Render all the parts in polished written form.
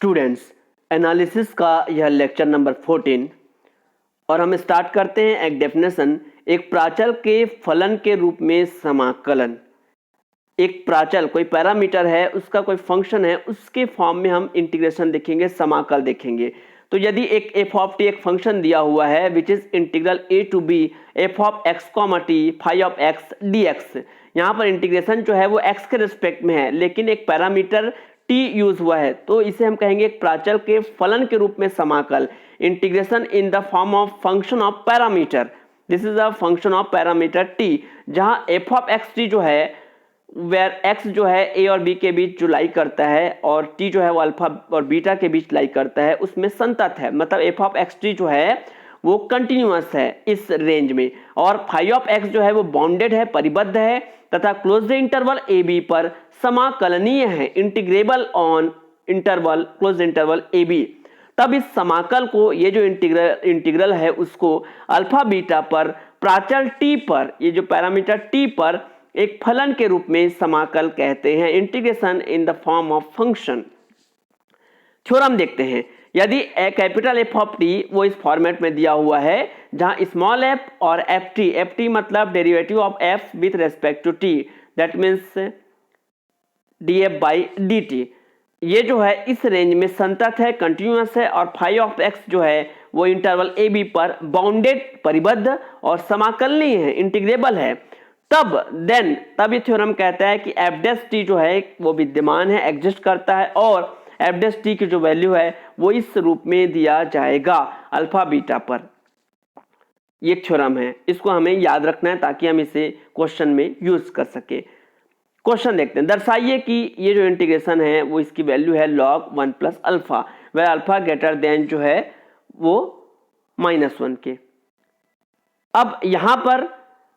Students, analysis का यह lecture number 14 और हम स्टार्ट करते हैं एक डेफिनेशन। एक प्राचल के फलन के रूप में समाकलन। एक प्राचल कोई पैरामीटर है, उसका कोई फंक्शन है, उसके फॉर्म में हम इंटीग्रेशन देखेंगे, समाकल देखेंगे। तो यदि एक एफ ऑफ टी एक फंक्शन दिया हुआ है which is integral A to B F of X comma T five of X D X, यहाँ पर इंटीग्रेशन जो है वो एक्स के रिस्पेक्ट में है, लेकिन एक पैरामीटर टी यूज हुआ है, तो इसे हम कहेंगे एक प्राचल के फलन के रूप में समाकल। Integration in the form of function of parameter, this is a function of parameter T, जहाँ एफ ऑफ एक्स टी जो है वेयर एक्स जो है ए और बी के बीच जो लाई करता है और टी जो है वो अल्फा और बीटा के बीच लाई करता है, उसमें संतत है। मतलब एफ ऑफ एक्स टी जो है वो कंटिन्यूअस है इस रेंज में, और फाइव ऑफ एक्स जो है वो बाउंडेड है, परिबद्ध है, तथा क्लोज्ड इंटरवल ए बी पर समाकलनीय है, integrable on interval closed interval A B. तब इस समाकल को, ये जो इंटीग्रल है, उसको अल्फा बीटा पर प्राचल टी पर, ये जो पैरामीटर टी पर एक फलन के रूप में समाकल कहते हैं, integration in the form of function. Theorem देखते हैं। यदि कैपिटल एफ ऑफ टी वो इस फॉर्मेट में दिया हुआ है जहां स्मॉल एफ और एफ टी मतलब derivative of F with respect to T, that means D F by D T, ये जो है इस रेंज में संतत है, कंटिन्यूअस है, और फाइव ऑफ एक्स जो है वो इंटरवल ए बी पर बाउंडेड, परिबद्ध और समाकलनीय है, इंटीग्रेबल है, तब ये थ्योरम कहता है कि एफ डैश टी जो है वो विद्यमान है, एग्जिस्ट करता है, और एफ डैश टी की जो वैल्यू है वो इस रूप में दिया जाएगा अल्फा बीटा पर। ये थ्योरम है, इसको हमें याद रखना है ताकि हम इसे क्वेश्चन में यूज कर सके। क्वेश्चन देखते हैं। दर्शाइए कि ये जो इंटीग्रेशन है वो इसकी वैल्यू है log 1 plus alpha, where alpha greater than जो है वो -1 के। अब यहां पर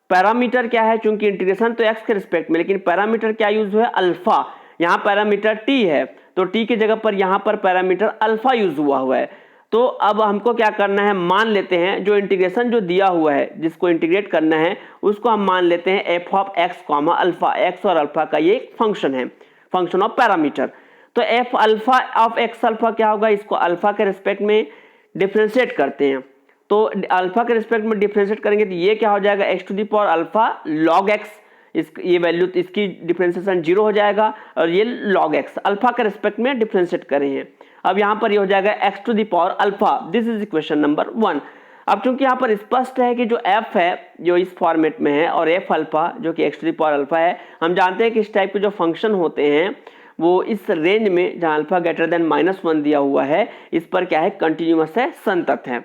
पैरामीटर क्या है, चूंकि इंटीग्रेशन तो एक्स के रिस्पेक्ट में, लेकिन पैरामीटर क्या यूज हुआ है, अल्फा। यहाँ पैरामीटर टी है तो टी की जगह पर यहाँ पर पैरामीटर अल्फा यूज हुआ है। तो अब हमको क्या करना है, मान लेते हैं जो इंटीग्रेशन जो दिया हुआ है जिसको इंटीग्रेट करना है उसको हम मान लेते हैं F of X comma alpha. X और अल्फा का ये फंक्शन है, फंक्शन ऑफ पैरामीटर। तो F alpha of X alpha क्या होगा, इसको अल्फा के रिस्पेक्ट में डिफ्रेंशिएट करते हैं। तो अल्फा के रिस्पेक्ट में डिफरेंशिएट करेंगे तो ये क्या हो जाएगा, X to the power alpha log X, ये वैल्यू इसकी डिफरेंशिएशन 0 हो जाएगा, और ये लॉग एक्स अल्फा के रिस्पेक्ट में डिफरेंशिएट करेंगे। अब यहाँ पर ये हो जाएगा X to the power alpha. This is equation number 1। अब चूंकि यहाँ पर स्पष्ट है कि जो एफ है जो इस फॉर्मेट में है और एफ अल्फा जो कि X to the power alpha है, हम जानते हैं कि इस टाइप के जो फंक्शन होते हैं वो इस रेंज में जहाँ अल्फा ग्रेटर देन -1 दिया हुआ है, इस पर क्या है, कंटिन्यूअस है, संतत है।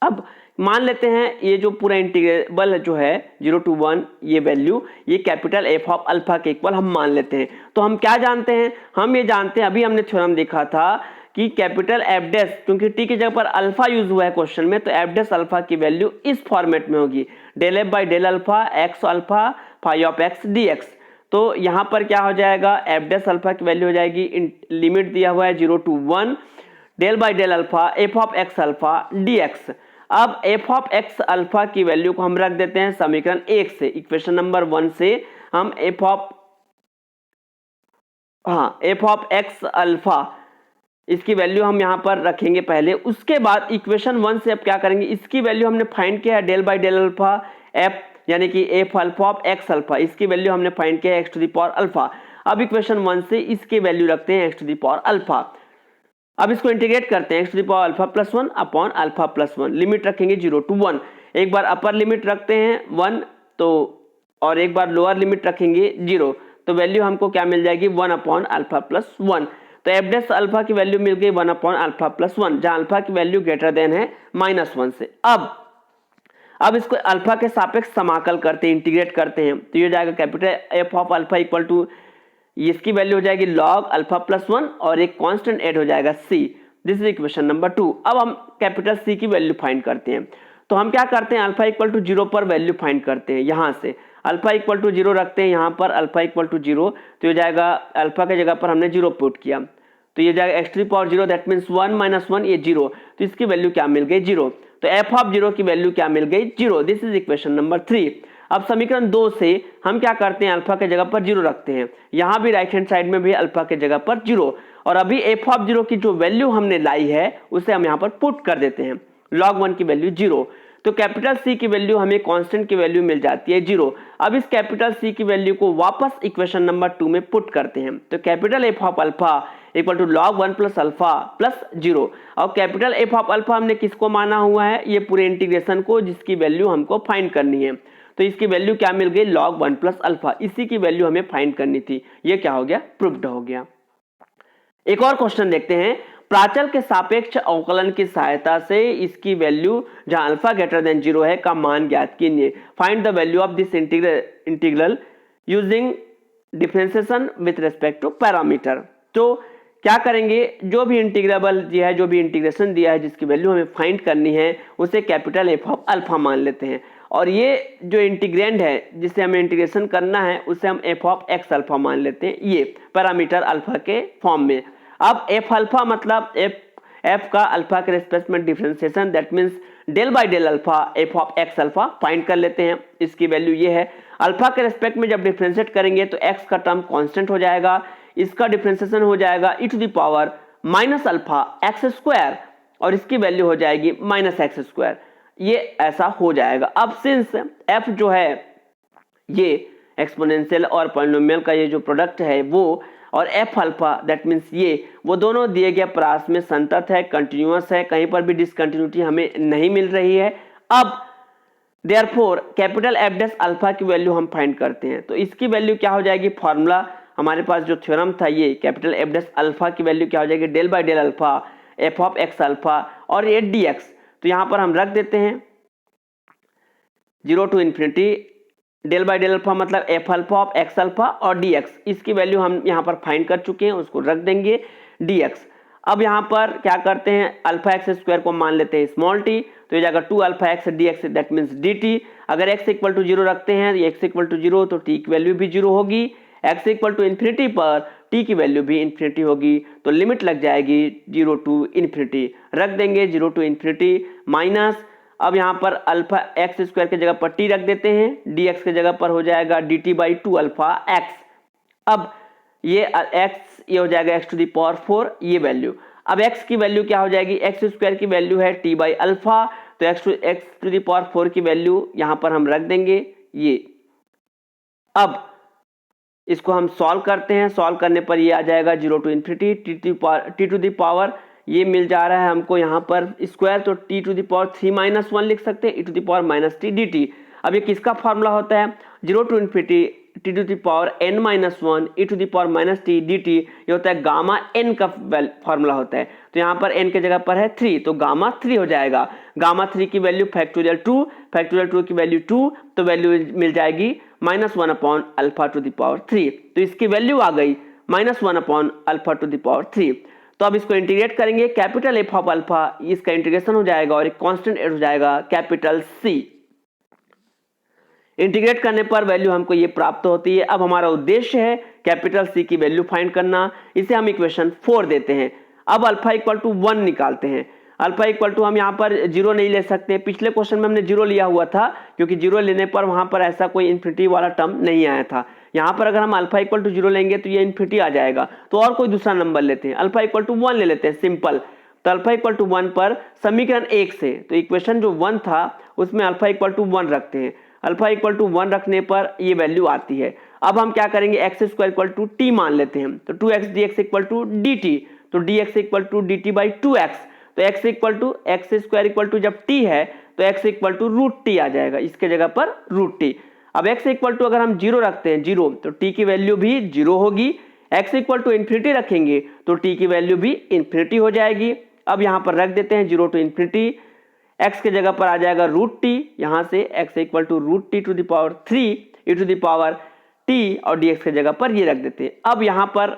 अब मान लेते हैं ये जो पूरा इंटीग्रेबल जो है 0 to 1 ये वैल्यू, ये कैपिटल एफ ऑफ अल्फा के इक्वल हम मान लेते हैं। तो हम क्या जानते हैं, हम ये जानते हैं, अभी हमने थ्योरम देखा था कि कैपिटल एफ डैश, क्योंकि टी की जगह पर अल्फा यूज हुआ है क्वेश्चन में, तो एफ डैश अल्फा की वैल्यू इस फॉर्मेट में होगी, del F by del alpha X alpha five of X D X. तो यहाँ पर क्या हो जाएगा, एफ डैश अल्फा की वैल्यू हो जाएगी, लिमिट दिया हुआ है 0 to 1 del by del alpha F of X alpha D X. अब एफ ऑफ एक्स अल्फा की वैल्यू को हम रख देते हैं समीकरण 1 से, इक्वेशन नंबर 1 से हम एफ ऑफ एक्स अल्फा इसकी वैल्यू हम यहाँ पर रखेंगे पहले। उसके बाद इक्वेशन 1 से अब क्या करेंगे, इसकी वैल्यू हमने फाइंड किया है del by del alpha F, यानी कि F alpha of X alpha, इसकी वैल्यू हमने फाइंड किया है X to the power alpha. अब इक्वेशन 1 से इसकी वैल्यू रखते हैं X to the power alpha. अब इसको इंटीग्रेट करते हैं, X to the power alpha plus 1 upon alpha plus 1, limit रखेंगे 0 to 1। एक बार अपर लिमिट रखते हैं 1 तो, और एक बार लोअर लिमिट रखेंगे 0, तो वैल्यू हमको क्या मिल जाएगी, 1 अपॉन अल्फा प्लस 1। तो एफ डैश अल्फा की वैल्यू मिल गई 1 अपॉन अल्फा प्लस 1, जहां अल्फा की वैल्यू ग्रेटर देन है -1 से। अब इसको अल्फा के सापेक्ष समाकल करते हैं, इंटीग्रेट करते हैं, तो ये जाएगा capital F of alpha equal to, इसकी वैल्यू हो जाएगी log अल्फा प्लस 1 और एक कांस्टेंट ऐड हो जाएगा c। This is equation number 2। अब हम कैपिटल c की वैल्यू फाइंड करते हैं। तो हम क्या करते हैं, अल्फा इक्वल टू 0 पर वैल्यू फाइंड करते हैं। यहाँ से अल्फा इक्वल टू 0 रखते हैं, यहाँ पर अल्फा इक्वल टू 0, तो ये जाएगा अल्फा की जगह पर हमने 0 पुट किया, तो ये जाएगा X to the power 0, that means 1 - 1 ये 0, तो इसकी वैल्यू क्या मिल गई, 0। तो एफ ऑफ 0 की वैल्यू क्या मिल गई, 0। This is equation number 3। अब समीकरण 2 से हम क्या करते हैं, अल्फा के जगह पर 0 रखते हैं, यहाँ भी राइट हैंड साइड में भी अल्फा के जगह पर 0, और अभी एफ ऑफ 0 की जो वैल्यू हमने लाई है उसे हम यहाँ पर पुट कर देते हैं, log 1 की वैल्यू 0, तो कैपिटल सी की वैल्यू हमें कांस्टेंट की वैल्यू मिल जाती है 0। अब इस कैपिटल सी की वैल्यू को वापस इक्वेशन नंबर 2 में पुट करते हैं, तो capital F of alpha equal to log 1 plus alpha plus 0, और कैपिटल एफ ऑफ अल्फा हमने किसको माना हुआ है, ये पूरे इंटीग्रेशन को जिसकी वैल्यू हमको फाइंड करनी है, तो इसकी वैल्यू क्या मिल गई, log 1 प्लस अल्फा, इसी की वैल्यू हमें फाइंड करनी थी, ये क्या हो गया, प्रूव्ड हो गया। एक और क्वेश्चन देखते हैं, प्राचल के सापेक्ष अवकलन की सहायता से इसकी वैल्यू जहां अल्फा ग्रेटर देन 0 है का मान ज्ञात कीजिए, find the value of this integral using differentiation with respect to parameter. तो क्या करेंगे, जो भी इंटीग्रेबल दिया है, जो भी इंटीग्रेशन दिया है जिसकी वैल्यू हमें फाइंड करनी है उसे कैपिटल एफ ऑफ अल्फा मान लेते हैं, और ये जो इंटीग्रेंड है जिसे हमें इंटीग्रेशन करना है उसे हम एफ ऑफ एक्स अल्फा मान लेते हैं, ये पैरामीटर अल्फा के फॉर्म में। अब एफ अल्फा मतलब एफ का अल्फा के रेस्पेक्ट में differentiation, that means del by del alpha F of X alpha find कर लेते हैं, इसकी वैल्यू ये है, अल्फा के रेस्पेक्ट में जब डिफरेंशिएट करेंगे तो एक्स का टर्म कांस्टेंट हो जाएगा, इसका डिफरेंशिएशन हो जाएगा e to the power minus alpha X square, और इसकी वैल्यू हो जाएगी माइनस एक्स स्क्वायर, ये ऐसा हो जाएगा। अब सिंस f जो है ये एक्सपोनेंशियल और पॉलिनोमियल का ये जो प्रोडक्ट है वो, और एफ अल्फा दैट मीन्स ये, वो दोनों दिए गए प्रास में संतत है, कंटिन्यूअस है, कहीं पर भी डिसकंटिन्यूटी हमें नहीं मिल रही है। अब therefore capital F dash alpha की वैल्यू हम फाइंड करते हैं, तो इसकी वैल्यू क्या हो जाएगी, फॉर्मूला हमारे पास जो थ्योरम था ये कैपिटल एफ डैश अल्फा की वैल्यू क्या हो जाएगी, del by del alpha F of X alpha और ये डी एक्स, तो यहाँ पर हम रख देते हैं 0 to infinity del by del alpha मतलब F alpha of X alpha और डी एक्स, इसकी वैल्यू हम यहाँ पर फाइंड कर चुके हैं, उसको रख देंगे डी एक्स। अब यहाँ पर क्या करते हैं, अल्फा एक्स स्क्वायर को मान लेते हैं स्मॉल टी, तो ये जाएगा 2 alpha x D x that means D T. अगर एक्स इक्वल टू 0 रखते हैं, एक्स इक्वल टू 0 तो टी की वैल्यू भी 0 होगी, एक्स इक्वल टू इन्फिनिटी पर टी की वैल्यू भी इन्फिनिटी होगी, तो लिमिट लग जाएगी 0 टू इन्फिनिटी, रख देंगे 0 टू इन्फिनिटी माइनस, अब यहाँ पर अल्फा एक्स स्क्वायर की जगह पर टी रख देते हैं, डी एक्स की जगह पर हो जाएगा D T by 2 alpha x. अब ये एक्स ये हो जाएगा एक्स टू दी पावर 4 ये वैल्यू। अब एक्स की वैल्यू क्या हो जाएगी, एक्स स्क्वायर की वैल्यू है टी बाई अल्फा, तो एक्स टू दी पावर 4 की वैल्यू यहाँ पर हम रख देंगे ये। अब इसको हम सॉल्व करते हैं, सॉल्व करने पर ये आ जाएगा 0 to infinity T to the power ये मिल जा रहा है हमको यहाँ पर स्क्वायर, तो T to the power 3 minus 1 लिख सकते हैं, E to the power minus T D T. अब ये किसका फॉर्मूला होता है, 0 to infinity T to the power n minus 1 E to the power minus T D T, ये होता है गामा n का फॉर्मूला होता है, तो यहाँ पर n के जगह पर है 3, तो गामा 3 हो जाएगा। गामा 3 की वैल्यू फैक्टोरियल 2, फैक्टोरियल 2 की वैल्यू 2, तो वैल्यू मिल जाएगी minus 1 upon alpha to the power 3, तो इसकी वैल्यू आ गई minus 1 upon alpha to the power 3। तो अब इसको इंटीग्रेट करेंगे, कैपिटल एफ ऑफ अल्फा इसका इंटीग्रेशन हो जाएगा और एक कांस्टेंट हो जाएगा कैपिटल सी। इंटीग्रेट करने पर वैल्यू हमको ये प्राप्त होती है। अब हमारा उद्देश्य है कैपिटल सी की वैल्यू फाइंड करना, इसे हम इक्वेशन 4 देते हैं। अब अल्फा इक्वल टू 1 निकालते हैं, अल्फा इक्वल टू हम यहाँ पर 0 नहीं ले सकते, पिछले क्वेश्चन में हमने 0 लिया हुआ था क्योंकि 0 लेने पर वहां पर ऐसा कोई इन्फिनिटी वाला टर्म नहीं आया था। यहाँ पर अगर हम अल्फा इक्वल टू 0 लेंगे तो ये इन्फिनिटी आ जाएगा, तो और कोई दूसरा नंबर लेते हैं, अल्फा इक्वल टू 1 ले लेते हैं सिंपल। तो अल्फा इक्वल टू 1 पर समीकरण 1 से, तो इक्वेशन जो 1 था उसमें अल्फा इक्वल टू 1 रखते हैं, अल्फा इक्वल टू 1 रखने पर ये वैल्यू आती है। अब हम क्या करेंगे, X square equal to T मान लेते हैं, तो 2x dx equal to D T, तो dx equal to D T by 2x, तो x equal to X square equal to जब t है तो x equal to root T आ जाएगा, इसके जगह पर रूट टी। अब x इक्वल टू अगर हम 0 रखते हैं 0, तो t की वैल्यू भी 0 होगी, x इक्वल टू इन्फिनिटी रखेंगे तो t की वैल्यू भी इन्फिनिटी हो जाएगी। अब यहाँ पर रख देते हैं 0 टू इन्फिनिटी, x के जगह पर आ जाएगा रूट टी, यहाँ से x equal to root T to the power 3 E to the power t और dx के जगह पर ये रख देते हैं। अब यहाँ पर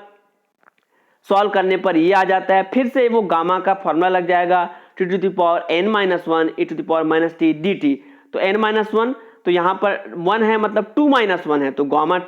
सॉल्व करने पर ये आ जाता है, फिर से वो गामा का फॉर्मूला लग जाएगा T to the power n minus 1 E to the power minus T D T, तो n माइनस 1 तो यहाँ पर 1 है मतलब 2 माइनस 1 है, तो गामा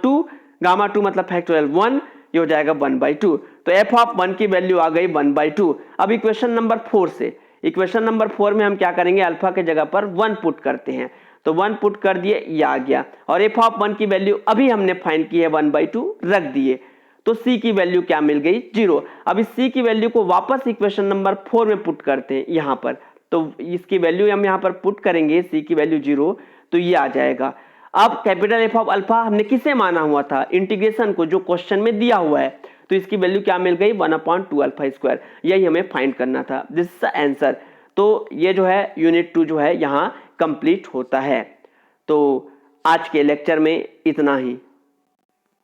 2 मतलब फैक्टोरियल 1, ये हो जाएगा 1/2, तो एफ ऑफ 1 की वैल्यू आ गई 1/2। अब इक्वेशन नंबर 4 से, इक्वेशन नंबर 4 में हम क्या करेंगे, अल्फा के जगह पर 1 पुट करते हैं, तो 1 पुट कर दिए, ये आ गया। और एफ ऑफ 1 की वैल्यू अभी हमने फाइंड की है 1/2 रख दिए, तो सी की वैल्यू क्या मिल गई, 0। अब इस सी की वैल्यू को वापस इक्वेशन नंबर 4 में पुट करते हैं यहाँ पर, तो इसकी वैल्यू हम यहाँ पर पुट करेंगे, सी की वैल्यू 0, तो ये आ जाएगा। अब कैपिटल एफ ऑफ अल्फा हमने किसे माना हुआ था, इंटीग्रेशन को, जो क्वेश्चन में दिया हुआ है, तो इसकी वैल्यू क्या मिल गई, 1/2 अल्फा स्क्वायर। यही हमें फाइंड करना था, दिस इज द आंसर। तो ये जो है यूनिट 2 जो है यहाँ कंप्लीट होता है। तो आज के लेक्चर में इतना ही।